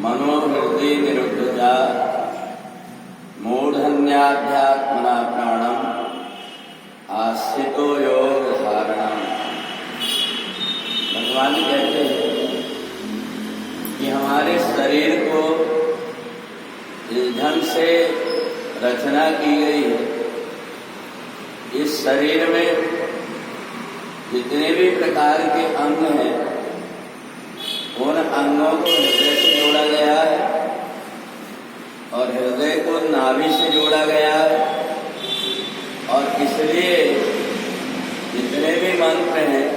मनोहृदय निरुद्धता मूढ़न्याध्यात्मना प्राणम आस्थितो योग धारणम। भगवान कहते हैं कि हमारे शरीर को जिस ढंग से रचना की गई है, इस शरीर में जितने भी प्रकार के अंग हैं, उन अंगों को हृदय से जोड़ा गया है और हृदय को नाभि से जोड़ा गया है। और इसलिए जितने भी मंत्र हैं,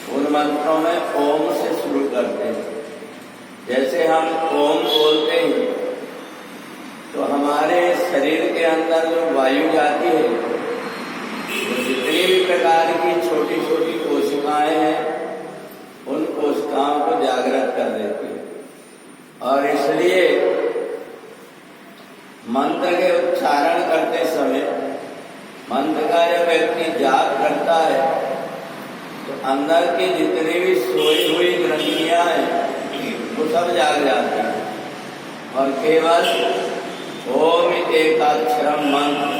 उन मंत्रों में ओम से शुरू करते हैं। जैसे हम ओम बोलते हैं तो हमारे शरीर के अंदर जो वायु जाती है, वो जितनी भी प्रकार की छोटी छोटी कोशिकाएं हैं, उन कोशिकाओं को जागृत कर देती है। और इसलिए मंत्र के उच्चारण करते समय, मंत्र का जब व्यक्ति जाप करता है तो अंदर की जितनी भी सोई हुई ग्रंथियां हैं, वो सब जाग जाती हैं। और केवल ओम एकाक्षरम मंत्र,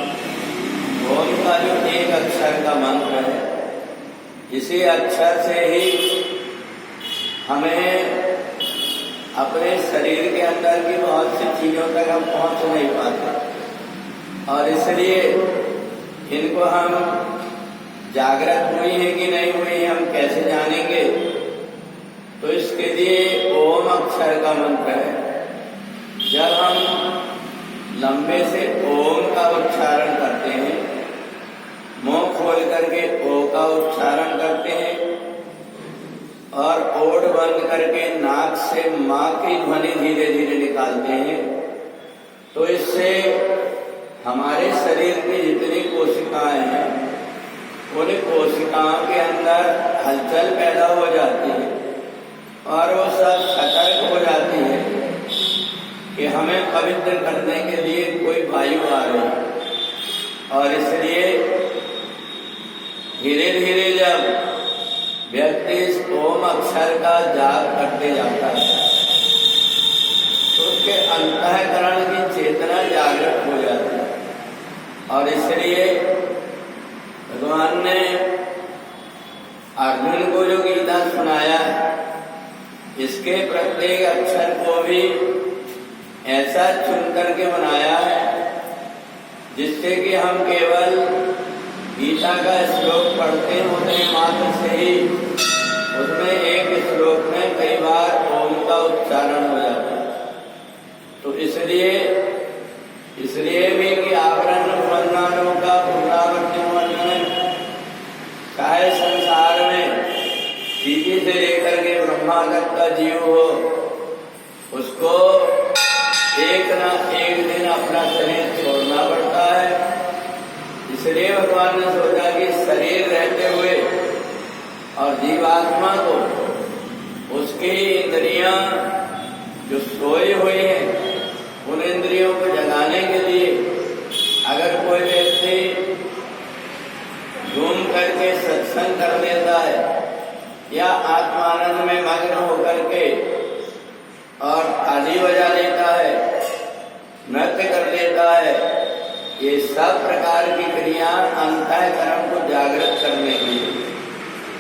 ओम का जो एक अक्षर का मंत्र है, इसी अक्षर से ही हमें अपने शरीर के अंदर की बहुत सी चीजों तक हम पहुंच नहीं पाते। और इसलिए इनको हम जागृत हुई है कि नहीं हुई है, हम कैसे जानेंगे? तो इसके लिए ओम अक्षर का मंत्र है। जब हम लंबे से ओम का उच्चारण करते हैं, मुंह खोल करके ओ का उच्चारण करते हैं और ओठ बंद करके नाक से मां की ध्वनि धीरे धीरे निकालते हैं, तो इससे हमारे शरीर की जितनी कोशिकाएं हैं, उन कोशिकाओं के अंदर हलचल पैदा हो जाती है और वो सब सतर्क हो जाती है कि हमें पवित्र करने के लिए कोई वायु आ रही है। और इसलिए धीरे धीरे जब व्यक्ति इस ओम अक्षर का जाप करते जाता है तो उसके अंतःकरण की चेतना जागृत हो जाती है। और इसलिए भगवान ने अर्जुन को जो गीता सुनाया है, इसके प्रत्येक अक्षर को भी ऐसा चुन करके बनाया है जिससे कि हम केवल गीता का श्लोक पढ़ते होने मात्र से ही उसमें एक श्लोक में कई बार ओम का उच्चारण हो जाता है। तो इसलिए भी कि आवरण अनुसंधानों का पुनरावृत्ति वर्णन, चाहे संसार में चीटी से लेकर के ब्रह्मा तक का जीव हो, उसको एक न एक दिन अपना शरीर छोड़ना पड़ता है। इसलिए भगवान ने सोचा कि शरीर रहते हुए और जीवात्मा को उसकी इंद्रियां जो सोई हुई हैं, उन इंद्रियों को जगाने के लिए अगर कोई व्यक्ति घूम करके सत्संग कर लेता है या आत्मानंद में मग्न होकर के और ताली बजा लेता है, नृत्य कर लेता है, ये सब प्रकार की क्रिया अंतःकरण को जागृत करने के लिए।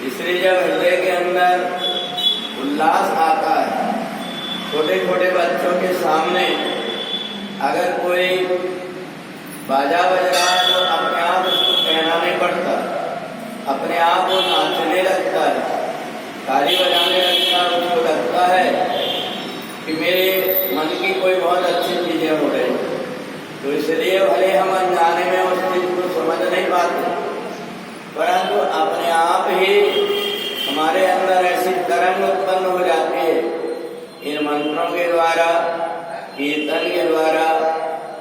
इसलिए जब हृदय के अंदर उल्लास आता है, छोटे छोटे बच्चों के सामने अगर कोई बाजा बज रहा है तो अपने आप उसको कहना नहीं पड़ता, अपने आप वो नाचने लगता है, ताली बजाने लगता है। उसको लगता है कि मेरे मन की कोई बहुत अच्छी चीजें हो रही। तो इसलिए भले हम अनजाने में उस चीज को समझ नहीं पाते, परंतु अपने आप ही हमारे अंदर ऐसी तरंग उत्पन्न हो जाती है इन मंत्रों के द्वारा, कीर्तन के द्वारा,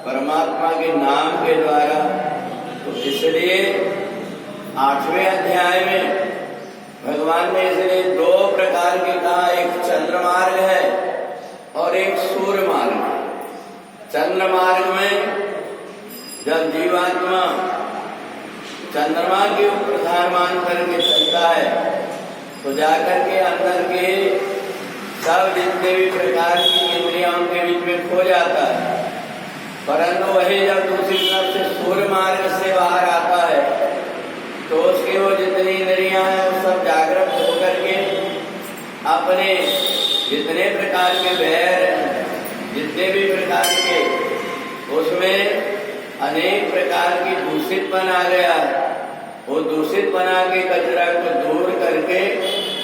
परमात्मा के नाम के द्वारा। तो इसलिए 8वें अध्याय में भगवान ने इसलिए 2 प्रकार के कहा, एक चंद्र मार्ग है और एक सूर्य मार्ग है। चंद्र मार्ग में जब जीवात्मा चंद्रमा के प्रधान मान करके चलता है तो जाकर के अंदर के सब जितने भी प्रकार की इंद्रियां उनके बीच में खो जाता है। परंतु वही जब दूसरी तरफ से सूर्य मार्ग से बाहर आता है तो उसकी वो जितनी इंद्रियां हैं वो सब जागृत होकर के अपने जितने प्रकार के वैर जितने भी प्रकार के उसमें अनेक प्रकार की दूषितपन आ गया, वो दूषित बना के कचरा को दूर करके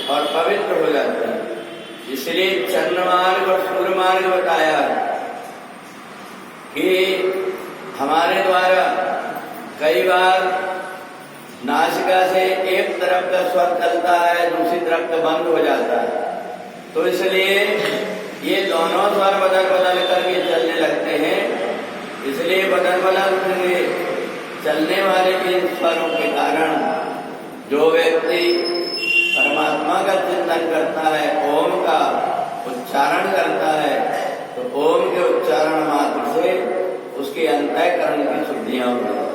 और पवित्र हो जाते हैं। इसलिए चंद्र मार्ग और सूर्य मार्ग बताया कि हमारे द्वारा कई बार नासिका से एक तरफ का स्वर चलता है, दूसरी तरफ का बंद हो जाता है, तो इसलिए ये दोनों स्वर बदल बदल करके चलने लगते हैं। इसलिए बदल बदल करके चलने वाले इन स्वरों के कारण जो व्यक्ति परमात्मा का चिंतन करता है, ओम का उच्चारण करता है, तो ओम के उच्चारण मात्र से उसके अंतःकरण की शुद्धियां होती हैं।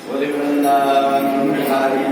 बोले वृंदावन बिहारी।